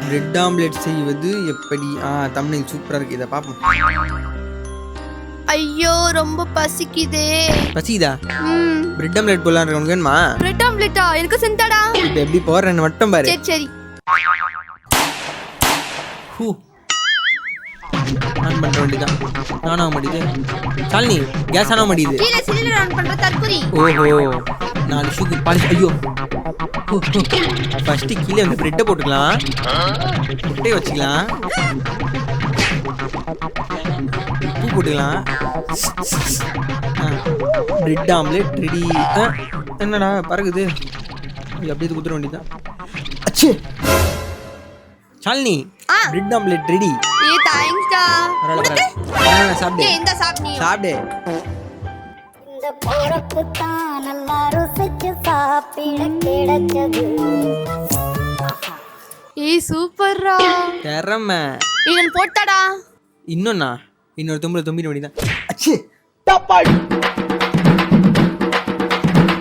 Bread omelette செய்வது எப்படி? Thumbnail சூப்பரா இருக்கு, இதை பார்ப்போம். ஐயோ ரொம்ப பசிக்குதே. பசிக்குதா? பிரெட் ஆம்லெட் போடலாம் இருக்கு, உனக்கு வேணுமா? பிரெட் ஆம்லெட்டா? எனக்கு செஞ்சாடா. இப்போ எப்படி போடுறேன்னு மட்டும் பாரு. சரி சரி. ஆன் பண்ண வேண்டியதான். ஆன் ஆக மாட்டேது. சாலினி, கேஸ் ஆன் ஆக மாட்டேது. கீழே சிலிண்டர் ஆன் பண்ற தற்குறி. ஓஹோ, 4 ஷூக்கு பாலிஷ். ஐயோ, ஃபர்ஸ்ட் கீழே வந்து பிரெட்டை போட்டுக்கலாம், முட்டையை வச்சுக்கலாம், உப்பு போட்டுக்கலாம். Bread omelette ready. என்னடா பறகுது? அப்படியே குத்துற வேண்டியதான். அச்சே ஷாலினி, பிரெட் ஆம்லெட் ரெடி. ஏய் தேங்க்ஸ்டா. சாப்பிடு. இந்த சாப்பிடு. சாப்பிடு. இந்த பொறுப்பு தான் நல்லா ருசிச்சு சாப்பிட கிடைச்சது. ஏய் சூப்பர்ரா. திறமை. இதன் போட்டாடா. இன்னொன்னா இன்னொரு தும்பிட வேண்டியதான். அச்சே தப்பாடி.